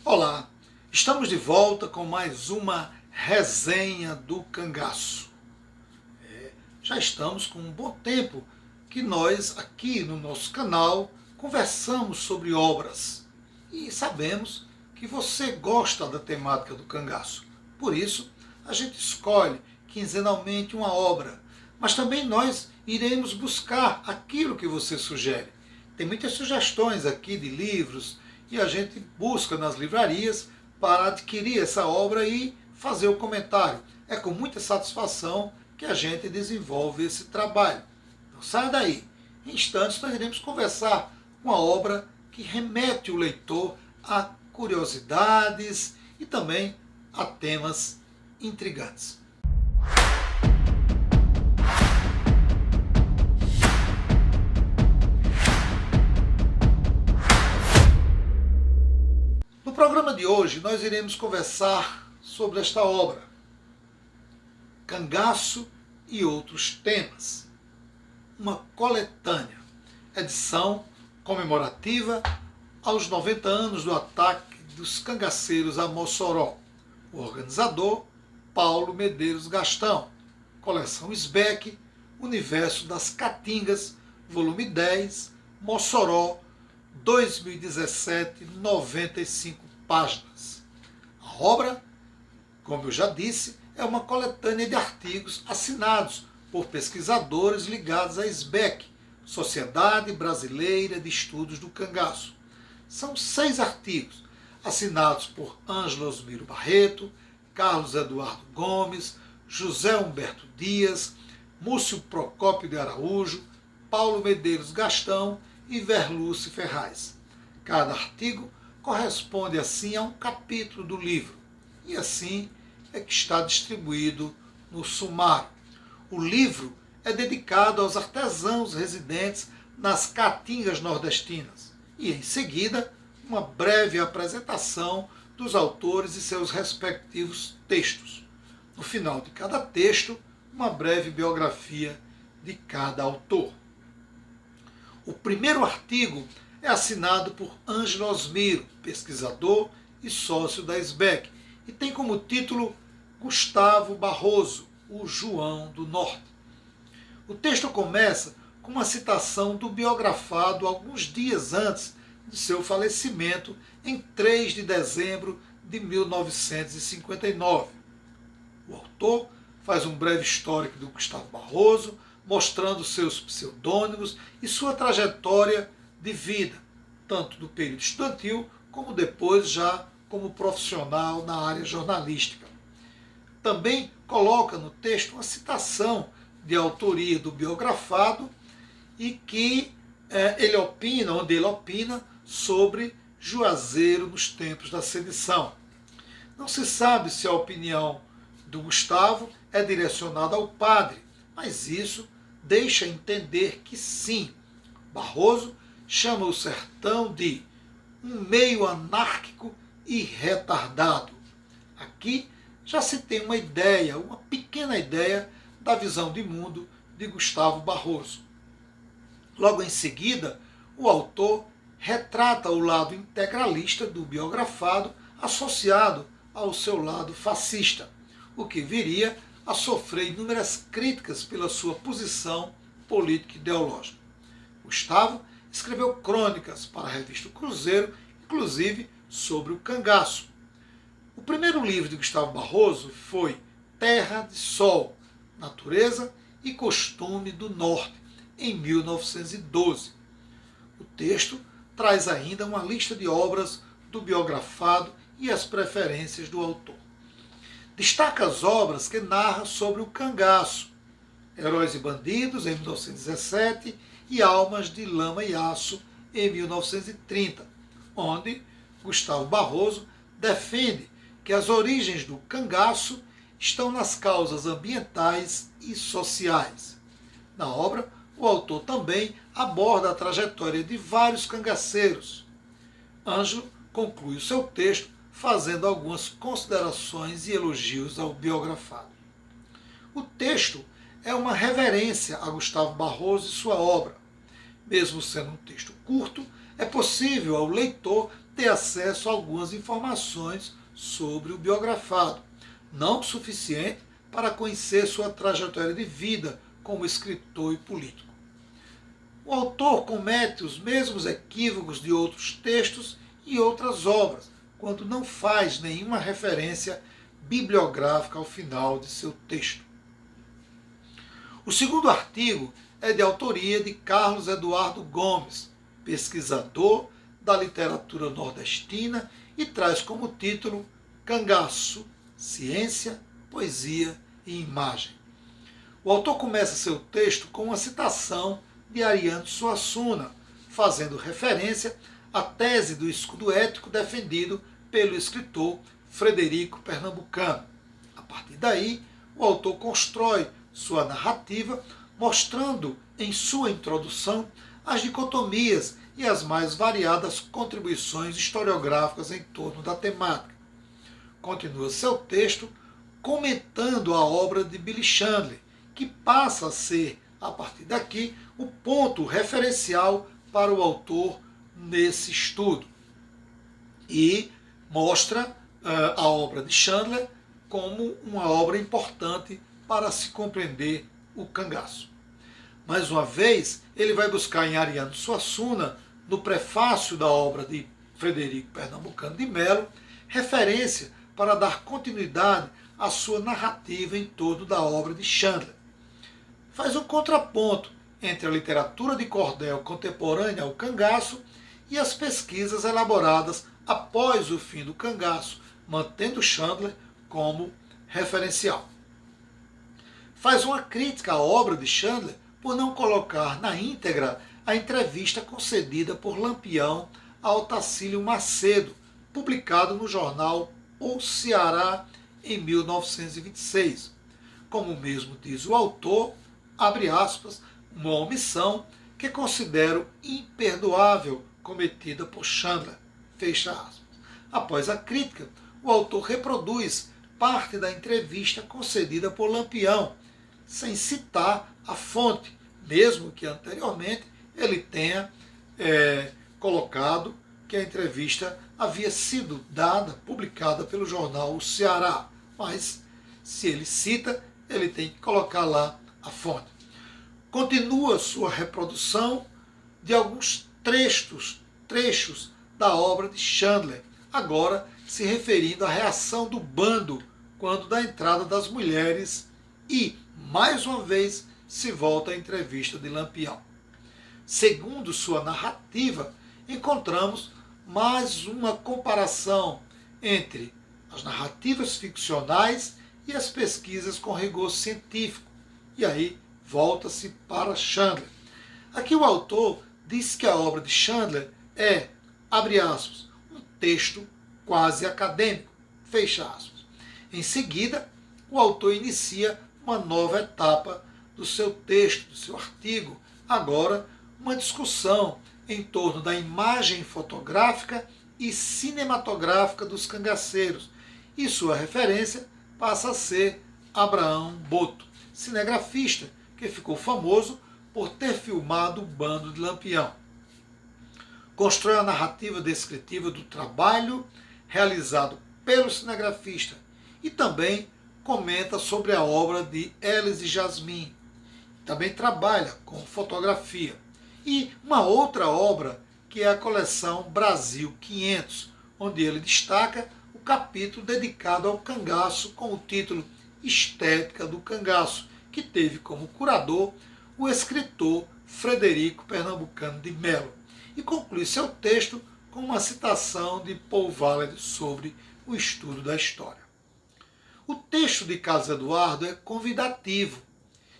Olá, estamos de volta com mais uma resenha do Cangaço. Já estamos com um bom tempo que nós aqui no nosso canal conversamos sobre obras e sabemos que você gosta da temática do cangaço. Por isso, a gente escolhe quinzenalmente uma obra, mas também nós iremos buscar aquilo que você sugere. Tem muitas sugestões aqui de livros e a gente busca nas livrarias para adquirir essa obra e fazer o comentário. É com muita satisfação que a gente desenvolve esse trabalho. Então saia daí. Em instantes nós iremos conversar com a obra que remete o leitor a curiosidades e também a temas intrigantes. No programa de hoje nós iremos conversar sobre esta obra, Cangaço e Outros Temas, uma coletânea, edição comemorativa aos 90 anos do ataque dos cangaceiros a Mossoró. O organizador, Paulo Medeiros Gastão, coleção Sbeck, Universo das Caatingas, volume 10, Mossoró, 2017, 95 páginas. A obra, como eu já disse, é uma coletânea de artigos assinados por pesquisadores ligados à SBEC, Sociedade Brasileira de Estudos do Cangaço. São 6 artigos, assinados por Ângelo Osmiro Barreto, Carlos Eduardo Gomes, José Humberto Dias, Múcio Procópio de Araújo, Paulo Medeiros Gastão e Verluce Ferraz. Cada artigo corresponde assim a um capítulo do livro, e assim é que está distribuído no sumário. O livro é dedicado aos artesãos residentes nas caatingas nordestinas e, em seguida, uma breve apresentação dos autores e seus respectivos textos. No final de cada texto, uma breve biografia de cada autor. O primeiro artigo é assinado por Ângelo Osmiro, pesquisador e sócio da SBEC, e tem como título Gustavo Barroso, o João do Norte. O texto começa com uma citação do biografado alguns dias antes de seu falecimento, em 3 de dezembro de 1959. O autor faz um breve histórico do Gustavo Barroso, mostrando seus pseudônimos e sua trajetória de vida, tanto do período estudantil como depois já como profissional na área jornalística. Também coloca no texto uma citação de autoria do biografado e que onde ele opina sobre Juazeiro nos tempos da sedição. Não se sabe se a opinião do Gustavo é direcionada ao padre, mas isso deixa entender que sim. Barroso chama o sertão de um meio anárquico e retardado. Aqui já se tem uma ideia, uma pequena ideia da visão de mundo de Gustavo Barroso. Logo em seguida, o autor retrata o lado integralista do biografado associado ao seu lado fascista, o que viria a sofrer inúmeras críticas pela sua posição política e ideológica. Gustavo escreveu crônicas para a revista Cruzeiro, inclusive sobre o cangaço. O primeiro livro de Gustavo Barroso foi Terra de Sol, Natureza e Costume do Norte, em 1912. O texto traz ainda uma lista de obras do biografado e as preferências do autor. Destaca as obras que narra sobre o cangaço, Heróis e Bandidos, em 1917, e Almas de Lama e Aço, em 1930, onde Gustavo Barroso defende que as origens do cangaço estão nas causas ambientais e sociais. Na obra, o autor também aborda a trajetória de vários cangaceiros. Ângelo conclui o seu texto fazendo algumas considerações e elogios ao biografado. O texto é uma reverência a Gustavo Barroso e sua obra. Mesmo sendo um texto curto, é possível ao leitor ter acesso a algumas informações sobre o biografado, não o suficiente para conhecer sua trajetória de vida como escritor e político. O autor comete os mesmos equívocos de outros textos e outras obras, quando não faz nenhuma referência bibliográfica ao final de seu texto. O segundo artigo é de autoria de Carlos Eduardo Gomes, pesquisador da literatura nordestina, e traz como título Cangaço, Ciência, Poesia e Imagem. O autor começa seu texto com uma citação de Ariano Suassuna, fazendo referência à tese do escudo ético defendido pelo escritor Frederico Pernambucano. A partir daí, o autor constrói sua narrativa, mostrando em sua introdução as dicotomias e as mais variadas contribuições historiográficas em torno da temática. Continua seu texto comentando a obra de Billy Chandler, que passa a ser, a partir daqui, o ponto referencial para o autor nesse estudo. E mostra a obra de Chandler como uma obra importante para se compreender o cangaço. Mais uma vez, ele vai buscar em Ariano Suassuna, no prefácio da obra de Frederico Pernambucano de Melo, referência para dar continuidade à sua narrativa em torno da obra de Chandler. Faz um contraponto entre a literatura de cordel contemporânea ao cangaço e as pesquisas elaboradas após o fim do cangaço, mantendo Chandler como referencial. Faz uma crítica à obra de Chandler por não colocar na íntegra a entrevista concedida por Lampião a Otacílio Macedo, publicado no jornal O Ceará em 1926. Como mesmo diz o autor, abre aspas, uma omissão que considero imperdoável cometida por Chandler, fecha aspas. Após a crítica, o autor reproduz parte da entrevista concedida por Lampião, sem citar a fonte, mesmo que anteriormente ele tenha colocado que a entrevista havia sido dada, publicada pelo jornal O Ceará. Mas, se ele cita, ele tem que colocar lá a fonte. Continua sua reprodução de alguns trechos da obra de Chandler, agora se referindo à reação do bando quando da entrada das mulheres e, mais uma vez, se volta à entrevista de Lampião. Segundo sua narrativa, encontramos mais uma comparação entre as narrativas ficcionais e as pesquisas com rigor científico. E aí volta-se para Chandler. Aqui o autor diz que a obra de Chandler é, abre aspas, um texto quase acadêmico, fecha aspas. Em seguida, o autor inicia uma nova etapa do seu texto, do seu artigo, agora uma discussão em torno da imagem fotográfica e cinematográfica dos cangaceiros, e sua referência passa a ser Abraão Boto, cinegrafista que ficou famoso por ter filmado o bando de Lampião. Constrói a narrativa descritiva do trabalho realizado pelo cinegrafista e também comenta sobre a obra de Elis e Jasmin. Também trabalha com fotografia. E uma outra obra que é a coleção Brasil 500, onde ele destaca o capítulo dedicado ao cangaço com o título Estética do Cangaço, que teve como curador o escritor Frederico Pernambucano de Melo, e conclui seu texto com uma citação de Paul Valéry sobre o estudo da história. O texto de Carlos Eduardo é convidativo,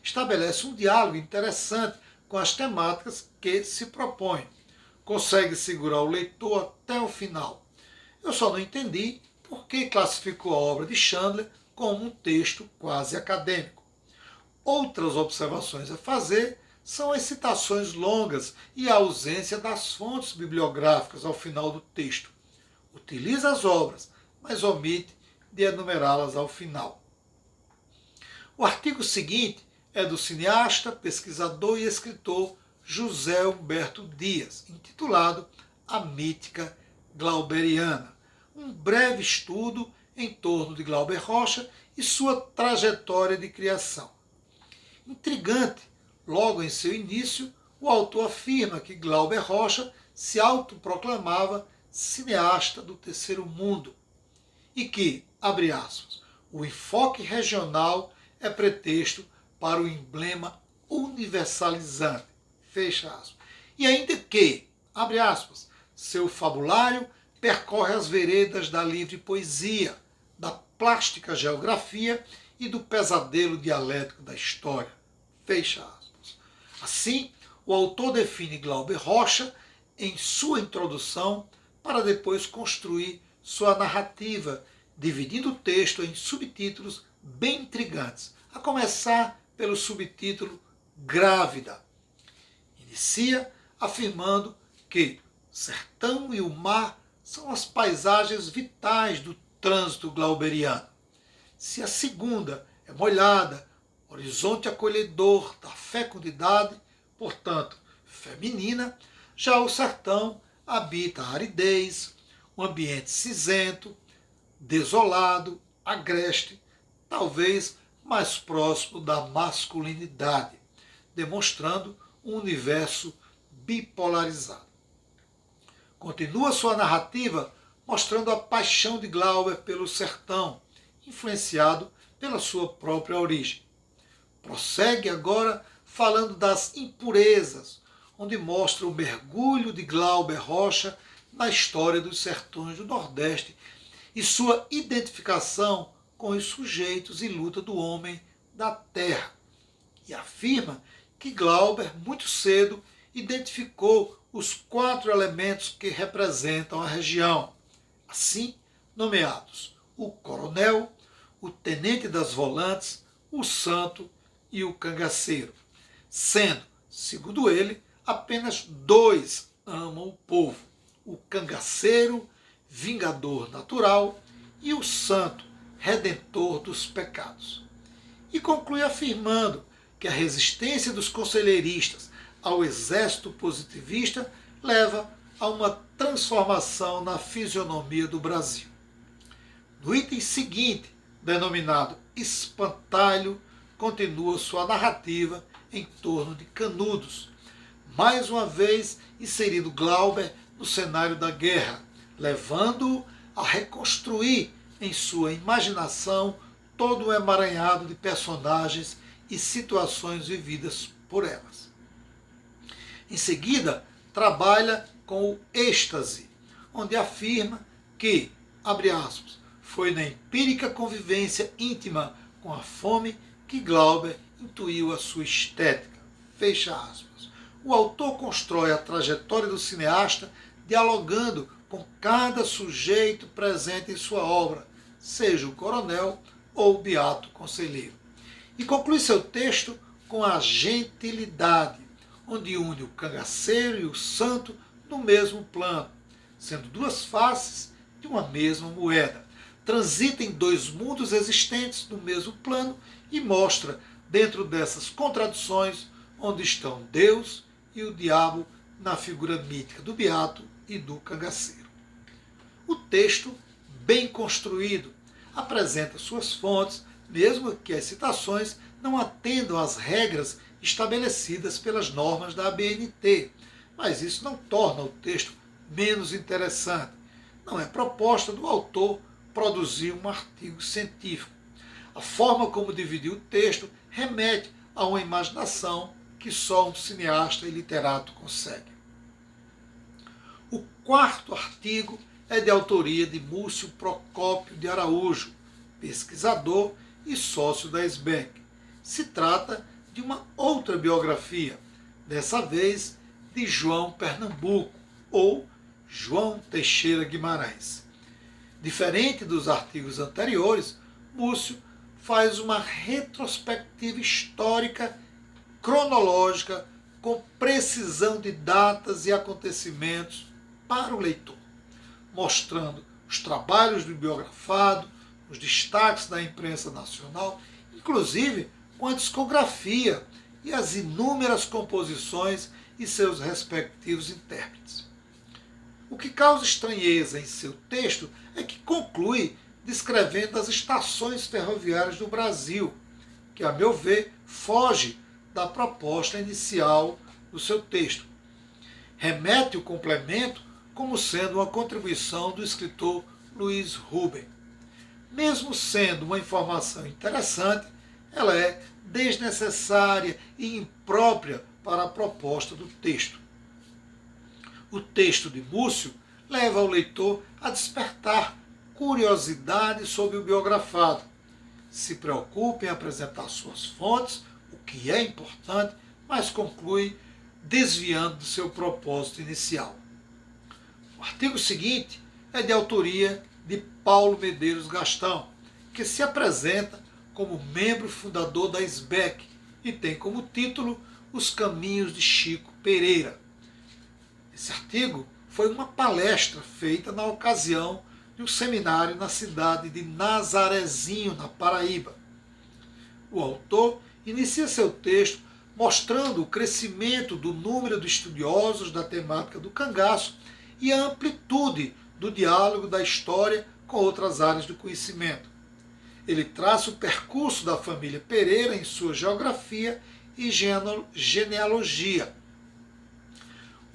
estabelece um diálogo interessante com as temáticas que se propõe, consegue segurar o leitor até o final. Eu só não entendi por que classificou a obra de Chandler como um texto quase acadêmico. Outras observações a fazer são as citações longas e a ausência das fontes bibliográficas ao final do texto. Utiliza as obras, mas omite de enumerá-las ao final. O artigo seguinte é do cineasta, pesquisador e escritor José Humberto Dias, intitulado A Mítica glauberiana, um breve estudo em torno de Glauber Rocha e sua trajetória de criação. Intrigante, logo em seu início, o autor afirma que Glauber Rocha se autoproclamava cineasta do terceiro mundo e que, abre aspas, o enfoque regional é pretexto para o emblema universalizante, fecha aspas. E ainda que, abre aspas, seu fabulário percorre as veredas da livre poesia, da plástica geografia e do pesadelo dialético da história, fecha aspas. Assim, o autor define Glauber Rocha em sua introdução para depois construir sua narrativa, dividindo o texto em subtítulos bem intrigantes, a começar pelo subtítulo Grávida. Inicia afirmando que o sertão e o mar são as paisagens vitais do trânsito glauberiano. Se a segunda é molhada, horizonte acolhedor da fecundidade, portanto, feminina, já o sertão habita a aridez, um ambiente cinzento, desolado, agreste, talvez mais próximo da masculinidade, demonstrando um universo bipolarizado. Continua sua narrativa mostrando a paixão de Glauber pelo sertão, influenciado pela sua própria origem. Prossegue agora falando das impurezas, onde mostra o mergulho de Glauber Rocha na história dos sertões do Nordeste e sua identificação com os sujeitos e luta do homem da terra. E afirma que Glauber, muito cedo, identificou os 4 elementos que representam a região, assim nomeados o coronel, o tenente das volantes, o santo e o cangaceiro, sendo, segundo ele, apenas 2 amam o povo, o cangaceiro, vingador natural, e o santo, redentor dos pecados. E conclui afirmando que a resistência dos conselheiristas ao exército positivista leva a uma transformação na fisionomia do Brasil. No item seguinte, denominado Espantalho, continua sua narrativa em torno de Canudos, mais uma vez inserindo Glauber no cenário da guerra, levando-o a reconstruir em sua imaginação todo um emaranhado de personagens e situações vividas por elas. Em seguida, trabalha com o êxtase, onde afirma que, abre aspas, foi na empírica convivência íntima com a fome que Glauber intuiu a sua estética, fecha aspas. O autor constrói a trajetória do cineasta dialogando com cada sujeito presente em sua obra, seja o coronel ou o beato conselheiro. E conclui seu texto com a gentilidade, onde une o cangaceiro e o santo no mesmo plano, sendo 2 faces de uma mesma moeda. Transita em 2 mundos existentes no mesmo plano e mostra, dentro dessas contradições, onde estão Deus e o diabo na figura mítica do beato e do cangaceiro. O texto, bem construído, apresenta suas fontes, mesmo que as citações não atendam às regras estabelecidas pelas normas da ABNT, mas isso não torna o texto menos interessante. Não é proposta do autor produzir um artigo científico. A forma como dividiu o texto remete a uma imaginação que só um cineasta e literato consegue. O 4º artigo é de autoria de Múcio Procópio de Araújo, pesquisador e sócio da SBEC. Se trata de uma outra biografia, dessa vez de João Pernambuco, ou João Teixeira Guimarães. Diferente dos artigos anteriores, Múcio faz uma retrospectiva histórica cronológica com precisão de datas e acontecimentos para o leitor, mostrando os trabalhos do biografado, os destaques da imprensa nacional, inclusive com a discografia e as inúmeras composições e seus respectivos intérpretes. O que causa estranheza em seu texto é que conclui descrevendo as estações ferroviárias do Brasil, que, a meu ver, foge da proposta inicial do seu texto. Remete o complemento como sendo uma contribuição do escritor Luiz Rubem. Mesmo sendo uma informação interessante, ela é desnecessária e imprópria para a proposta do texto. O texto de Múcio leva o leitor a despertar curiosidade sobre o biografado. Se preocupa em apresentar suas fontes, o que é importante, mas conclui desviando do seu propósito inicial. O artigo seguinte é de autoria de Paulo Medeiros Gastão, que se apresenta como membro fundador da SBEC e tem como título Os Caminhos de Chico Pereira. Esse artigo foi uma palestra feita na ocasião de um seminário na cidade de Nazarezinho, na Paraíba. O autor inicia seu texto mostrando o crescimento do número de estudiosos da temática do cangaço e a amplitude do diálogo da história com outras áreas do conhecimento. Ele traça o percurso da família Pereira em sua geografia e genealogia.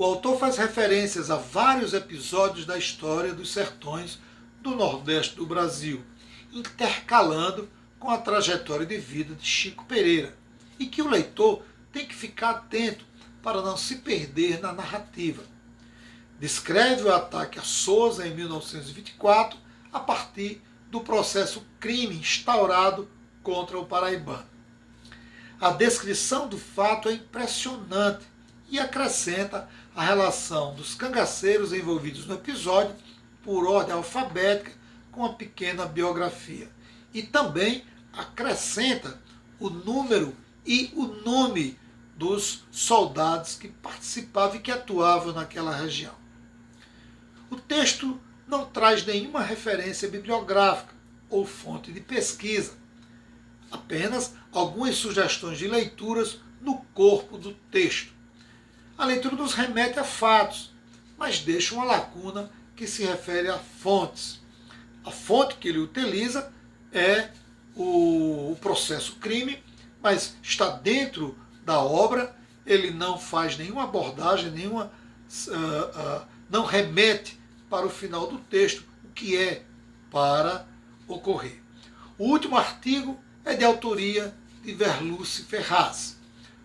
O autor faz referências a vários episódios da história dos sertões do Nordeste do Brasil, intercalando com a trajetória de vida de Chico Pereira, e que o leitor tem que ficar atento para não se perder na narrativa. Descreve o ataque a Sousa em 1924 a partir do processo crime instaurado contra o paraibano. A descrição do fato é impressionante e acrescenta a relação dos cangaceiros envolvidos no episódio por ordem alfabética com a pequena biografia. E também acrescenta o número e o nome dos soldados que participavam e que atuavam naquela região. O texto não traz nenhuma referência bibliográfica ou fonte de pesquisa, apenas algumas sugestões de leituras no corpo do texto. A leitura nos remete a fatos, mas deixa uma lacuna que se refere a fontes. A fonte que ele utiliza é o processo crime, mas está dentro da obra, ele não faz nenhuma abordagem, não remete para o final do texto, o que é para ocorrer. O último artigo é de autoria de Verluce Ferraz,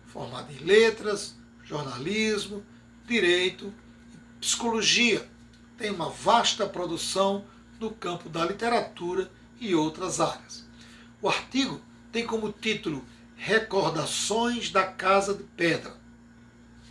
formado em letras, jornalismo, direito e psicologia. Tem uma vasta produção no campo da literatura e outras áreas. O artigo tem como título Recordações da Casa de Pedra.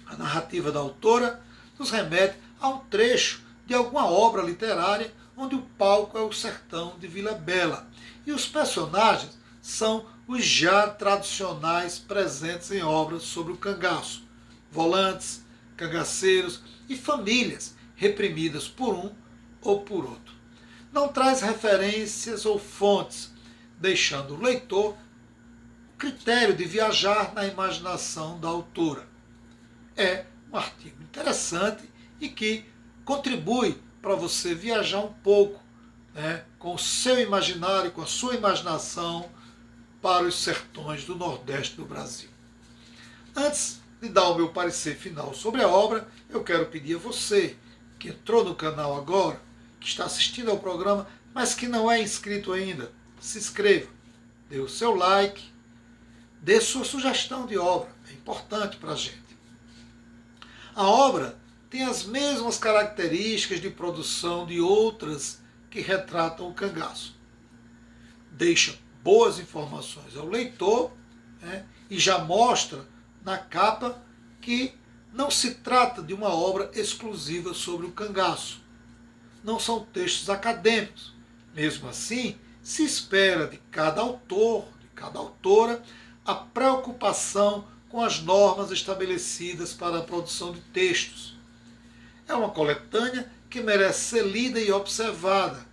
A narrativa da autora nos remete a um trecho de alguma obra literária onde o palco é o sertão de Vila Bela e os personagens são os já tradicionais presentes em obras sobre o cangaço, volantes, cangaceiros e famílias reprimidas por um ou por outro. Não traz referências ou fontes, deixando o leitor o critério de viajar na imaginação da autora. É um artigo interessante e que contribui para você viajar um pouco, com o seu imaginário, com a sua imaginação para os sertões do Nordeste do Brasil. Antes de dar o meu parecer final sobre a obra, eu quero pedir a você que entrou no canal agora, que está assistindo ao programa, mas que não é inscrito ainda, se inscreva, dê o seu like, dê sua sugestão de obra, é importante para a gente. A obra tem as mesmas características de produção de outras que retratam o cangaço. Deixa boas informações ao leitor, e já mostra na capa que não se trata de uma obra exclusiva sobre o cangaço. Não são textos acadêmicos. Mesmo assim, se espera de cada autor, de cada autora, a preocupação com as normas estabelecidas para a produção de textos. É uma coletânea que merece ser lida e observada,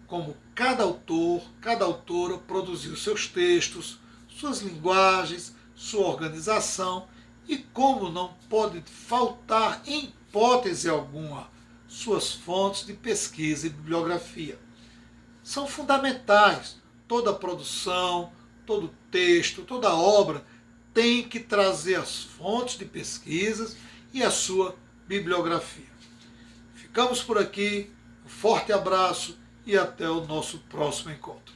como cada autor, cada autora produziu seus textos, suas linguagens, sua organização e como não pode faltar, em hipótese alguma, suas fontes de pesquisa e bibliografia. São fundamentais. Toda produção, todo texto, toda obra tem que trazer as fontes de pesquisas e a sua bibliografia. Ficamos por aqui, um forte abraço e até o nosso próximo encontro.